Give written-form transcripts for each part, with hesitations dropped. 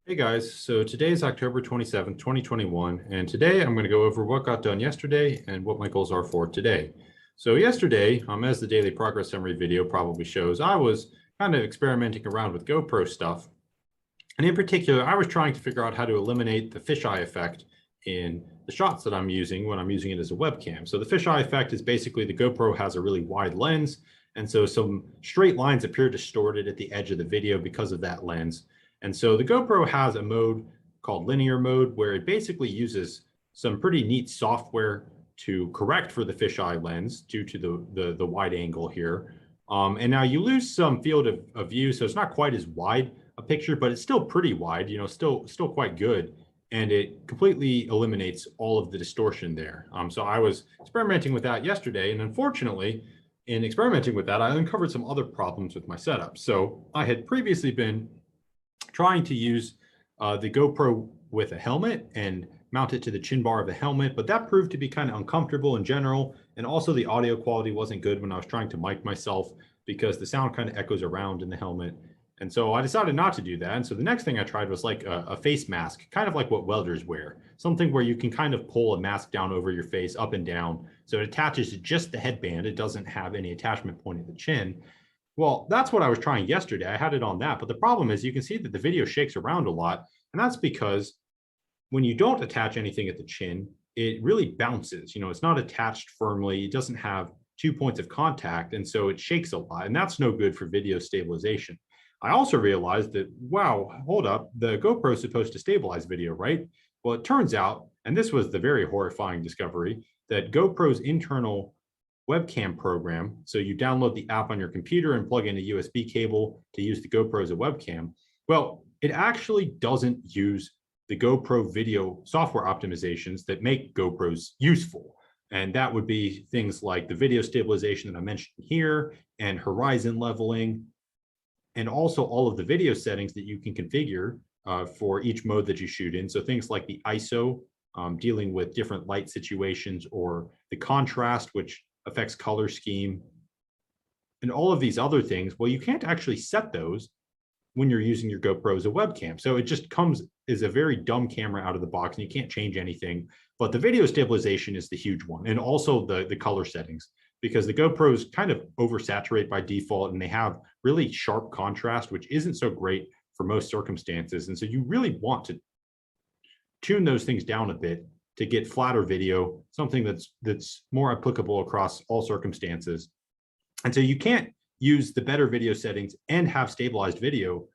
Hey guys, so today is October 27th, 2021, and today I'm going to go over what got done yesterday and what my goals are for today. So yesterday, as the daily progress summary video probably shows, I was kind of experimenting around with GoPro stuff. And in particular, I was trying to figure out how to eliminate the fisheye effect in the shots that I'm using when I'm using it as a webcam. So the fisheye effect is basically the GoPro has a really wide lens, and so some straight lines appear distorted at the edge of the video because of that lens. And so the GoPro has a mode called linear mode where it basically uses some pretty neat software to correct for the fisheye lens due to the wide angle here. And now you lose some field of view, so it's not quite as wide a picture, but it's still pretty wide, still quite good. And it completely eliminates all of the distortion there. So I was experimenting with that yesterday, and unfortunately, in experimenting with that, I uncovered some other problems with my setup. So I had previously been trying to use the GoPro with a helmet and mount it to the chin bar of the helmet, but that proved to be kind of uncomfortable in general. And also the audio quality wasn't good when I was trying to mic myself because the sound kind of echoes around in the helmet. And so I decided not to do that. And so the next thing I tried was like a face mask, kind of like what welders wear, something where you can kind of pull a mask down over your face up and down. So it attaches to just the headband. It doesn't have any attachment point at the chin. Well, that's what I was trying yesterday. I had it on that, but the problem is you can see that the video shakes around a lot. And that's because when you don't attach anything at the chin, it really bounces. It's not attached firmly. It doesn't have 2 points of contact. And so it shakes a lot. And that's no good for video stabilization. I also realized that, wow, hold up, the GoPro is supposed to stabilize video, right? Well, it turns out, and this was the very horrifying discovery, that GoPro's internal webcam program, so you download the app on your computer and plug in a USB cable to use the GoPro as a webcam. Well, it actually doesn't use the GoPro video software optimizations that make GoPros useful. And that would be things like the video stabilization that I mentioned here and horizon leveling, and also all of the video settings that you can configure for each mode that you shoot in. So things like the ISO, dealing with different light situations, or the contrast, which affects color scheme, and all of these other things. Well, you can't actually set those when you're using your GoPro as a webcam. So it just comes as a very dumb camera out of the box, and you can't change anything. But the video stabilization is the huge one, and also the color settings, because the GoPros kind of oversaturate by default, and they have really sharp contrast, which isn't so great for most circumstances. And so you really want to tune those things down a bit to get flatter video, something that's more applicable across all circumstances. And so you can't use the better video settings and have stabilized video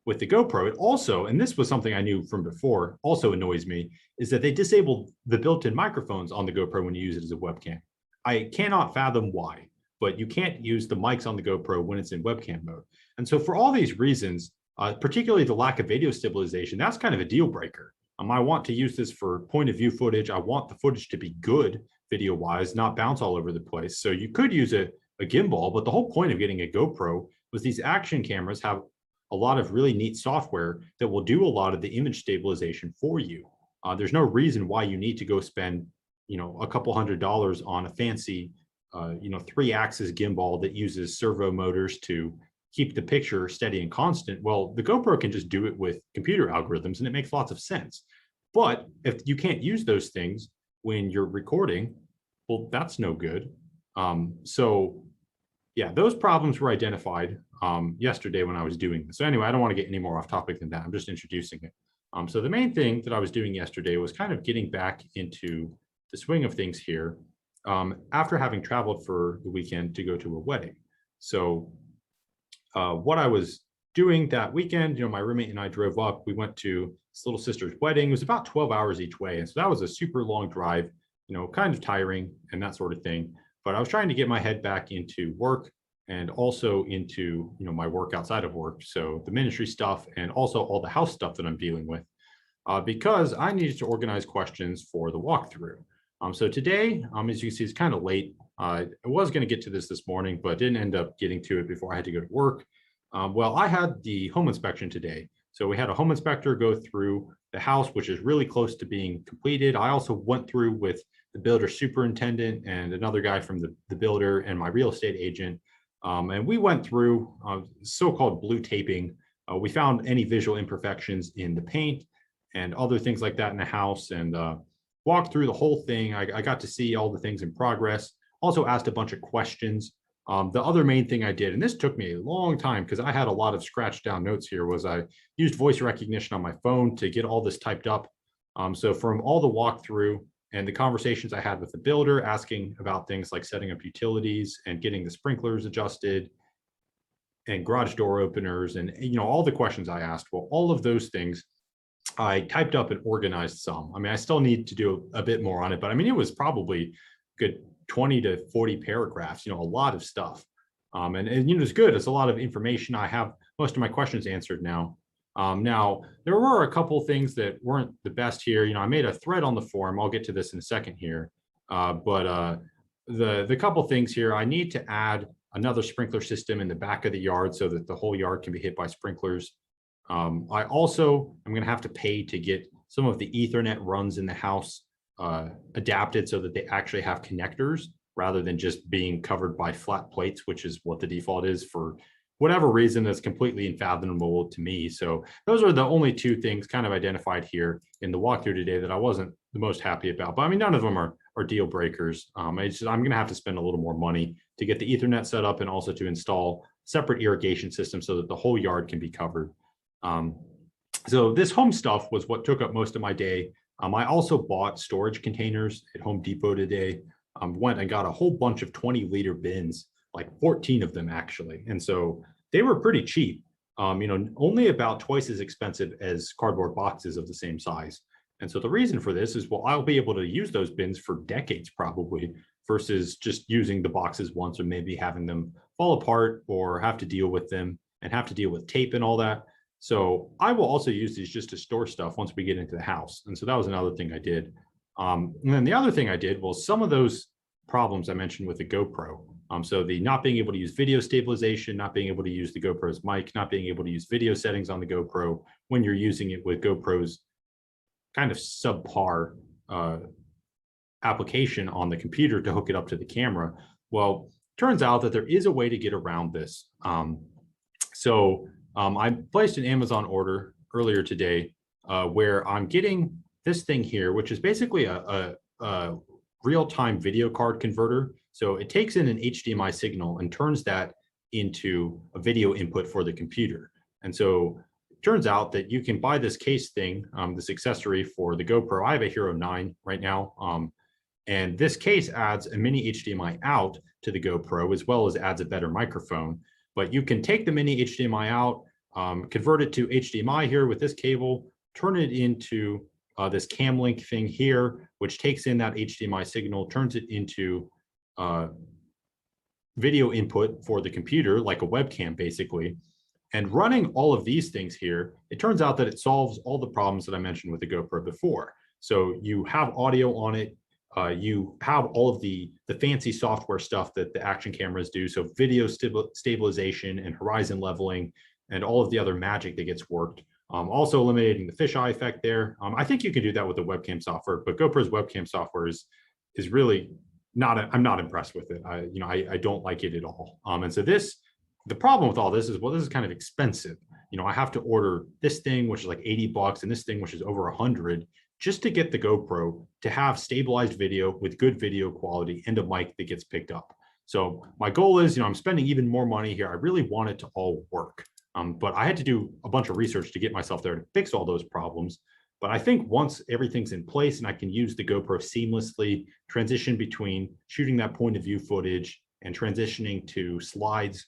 with the GoPro. It also, and this was something I knew from before, also annoys me, is that they disabled the built-in microphones on the GoPro when you use it as a webcam. I cannot fathom why, but you can't use the mics on the GoPro when it's in webcam mode. And so for all these reasons, particularly the lack of video stabilization, that's kind of a deal breaker. I want to use this for point of view footage. I want the footage to be good video wise, not bounce all over the place. So you could use a gimbal, but the whole point of getting a GoPro was these action cameras have a lot of really neat software that will do a lot of the image stabilization for you. There's no reason why you need to go spend, a couple $100s on a fancy, 3-axis gimbal that uses servo motors to keep the picture steady and constant. Well, the GoPro can just do it with computer algorithms, and it makes lots of sense. But if you can't use those things when you're recording, well, that's no good. So yeah, those problems were identified yesterday when I was doing this. So anyway, I don't want to get any more off topic than that. I'm just introducing it. So the main thing that I was doing yesterday was kind of getting back into the swing of things here after having traveled for the weekend to go to a wedding. So what I was doing that weekend, my roommate and I drove up. We went to his little sister's wedding. It was about 12 hours each way. And so that was a super long drive, kind of tiring and that sort of thing. But I was trying to get my head back into work and also into, my work outside of work. So the ministry stuff and also all the house stuff that I'm dealing with, because I needed to organize questions for the walkthrough. So today, as you can see, it's kind of late. I was going to get to this morning, but didn't end up getting to it before I had to go to work. Well, I had the home inspection today. So we had a home inspector go through the house, which is really close to being completed. I also went through with the builder superintendent and another guy from the builder and my real estate agent. And we went through so-called blue taping We found any visual imperfections in the paint and other things like that in the house, and walked through the whole thing. I got to see all the things in progress. Also asked a bunch of questions. The other main thing I did, and this took me a long time because I had a lot of scratched down notes here, was I used voice recognition on my phone to get all this typed up. So from all the walkthrough and the conversations I had with the builder, asking about things like setting up utilities and getting the sprinklers adjusted and garage door openers, and all the questions I asked, well, all of those things I typed up and organized some. I mean, I still need to do a bit more on it, but I mean, it was probably good 20 to 40 paragraphs, a lot of stuff. And it's good. It's a lot of information. I have most of my questions answered now. Now, there were a couple things that weren't the best here. I made a thread on the forum. I'll get to this in a second here. But the couple things here, I need to add another sprinkler system in the back of the yard so that the whole yard can be hit by sprinklers. I also am going to have to pay to get some of the Ethernet runs in the house adapted so that they actually have connectors rather than just being covered by flat plates, which is what the default is for whatever reason. That's completely unfathomable to me. So those are the only two things kind of identified here in the walkthrough today that I wasn't the most happy about. But I mean, none of them are deal breakers. I'm going to have to spend a little more money to get the Ethernet set up and also to install separate irrigation systems so that the whole yard can be covered. So this home stuff was what took up most of my day. I also bought storage containers at Home Depot today. Went and got a whole bunch of 20-liter bins, like 14 of them actually. And so they were pretty cheap, only about twice as expensive as cardboard boxes of the same size. And so the reason for this is, well, I'll be able to use those bins for decades probably, versus just using the boxes once or maybe having them fall apart or have to deal with them and have to deal with tape and all that. So I will also use these just to store stuff once we get into the house. And so that was another thing I did. And then the other thing I did was some of those problems I mentioned with the GoPro. So the not being able to use video stabilization, not being able to use the GoPro's mic, not being able to use video settings on the GoPro when you're using it with GoPro's kind of subpar application on the computer to hook it up to the camera. Well, turns out that there is a way to get around this. I placed an Amazon order earlier today where I'm getting this thing here, which is basically a real-time video card converter. So it takes in an HDMI signal and turns that into a video input for the computer. And so it turns out that you can buy this case thing, this accessory for the GoPro. I have a Hero 9 right now. And this case adds a mini HDMI out to the GoPro, as well as adds a better microphone. But you can take the mini HDMI out, convert it to HDMI here with this cable, turn it into this cam link thing here, which takes in that HDMI signal, turns it into video input for the computer, like a webcam basically. And running all of these things here, it turns out that it solves all the problems that I mentioned with the GoPro before. So you have audio on it. You have all of the fancy software stuff that the action cameras do. So video stabilization and horizon leveling and all of the other magic that gets worked. Also eliminating the fisheye effect there. I think you can do that with the webcam software, but GoPro's webcam software is really not, I'm not impressed with it. I don't like it at all. And so the problem with all this is, well, this is kind of expensive. I have to order this thing, which is like $80, and this thing, which is over 100, just to get the GoPro to have stabilized video with good video quality and a mic that gets picked up. So my goal is, I'm spending even more money here. I really want it to all work. But I had to do a bunch of research to get myself there to fix all those problems. But I think once everything's in place and I can use the GoPro seamlessly, transition between shooting that point of view footage and transitioning to slides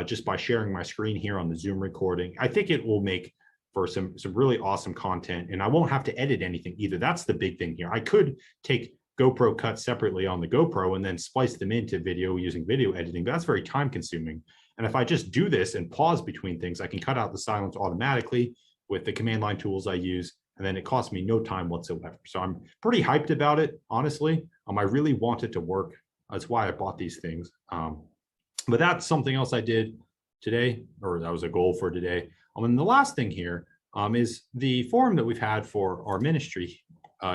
just by sharing my screen here on the Zoom recording, I think it will make for some really awesome content, and I won't have to edit anything either. That's the big thing here. I could take GoPro cuts separately on the GoPro and then splice them into video using video editing, but that's very time consuming. And if I just do this and pause between things, I can cut out the silence automatically with the command line tools I use, and then it costs me no time whatsoever. So I'm pretty hyped about it, honestly. I really want it to work. That's why I bought these things. But that's something else I did today, or that was a goal for today. And the last thing here is the forum that we've had for our ministry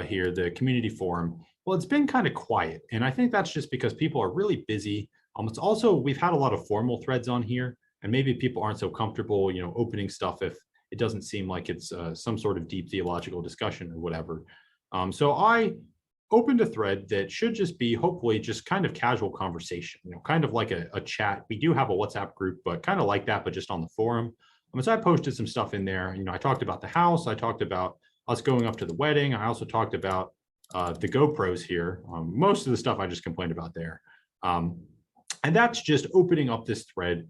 here, the community forum. Well, it's been kind of quiet, and I think that's just because people are really busy. It's also, we've had a lot of formal threads on here, and maybe people aren't so comfortable, opening stuff if it doesn't seem like it's some sort of deep theological discussion or whatever. So I opened a thread that should just be hopefully just kind of casual conversation, kind of like a chat. We do have a WhatsApp group, but kind of like that, but just on the forum. So I posted some stuff in there. I talked about the house. I talked about us going up to the wedding. I also talked about the GoPros here. Most of the stuff I just complained about there. And that's just opening up this thread.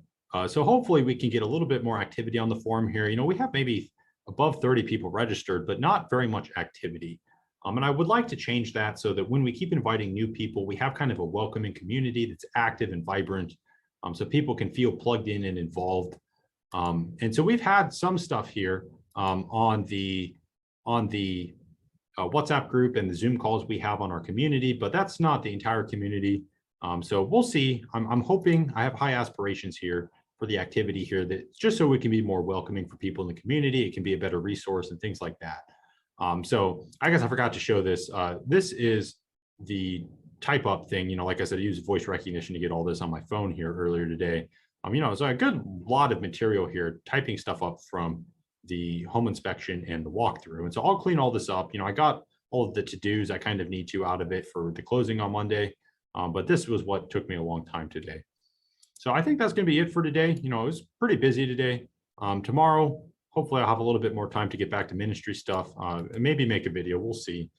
So hopefully we can get a little bit more activity on the forum here. We have maybe above 30 people registered, but not very much activity. And I would like to change that so that when we keep inviting new people, we have kind of a welcoming community that's active and vibrant, so people can feel plugged in and involved. And so we've had some stuff here on the WhatsApp group and the Zoom calls we have on our community, but that's not the entire community. So we'll see. I'm hoping, I have high aspirations here for the activity here, that just so we can be more welcoming for people in the community. It can be a better resource and things like that. So I guess I forgot to show this. This is the type up thing. Like I said, I used voice recognition to get all this on my phone here earlier today. So a good lot of material here, typing stuff up from the home inspection and the walkthrough. And so I'll clean all this up. I got all of the to-dos I kind of need to out of it for the closing on Monday. But this was what took me a long time today. So I think that's going to be it for today. It was pretty busy today. Tomorrow, hopefully I'll have a little bit more time to get back to ministry stuff, and maybe make a video. We'll see.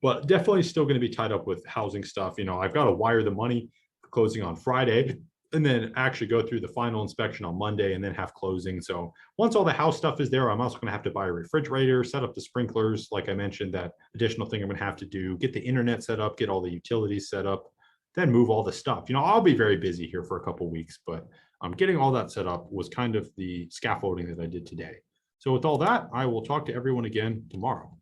But definitely still going to be tied up with housing stuff. I've got to wire the money for closing on Friday, and then actually go through the final inspection on Monday and then have closing. So once all the house stuff is there, I'm also going to have to buy a refrigerator, set up the sprinklers. Like I mentioned, that additional thing I'm going to have to do, get the internet set up, get all the utilities set up, then move all the stuff. I'll be very busy here for a couple of weeks, but getting all that set up was kind of the scaffolding that I did today. So with all that, I will talk to everyone again tomorrow.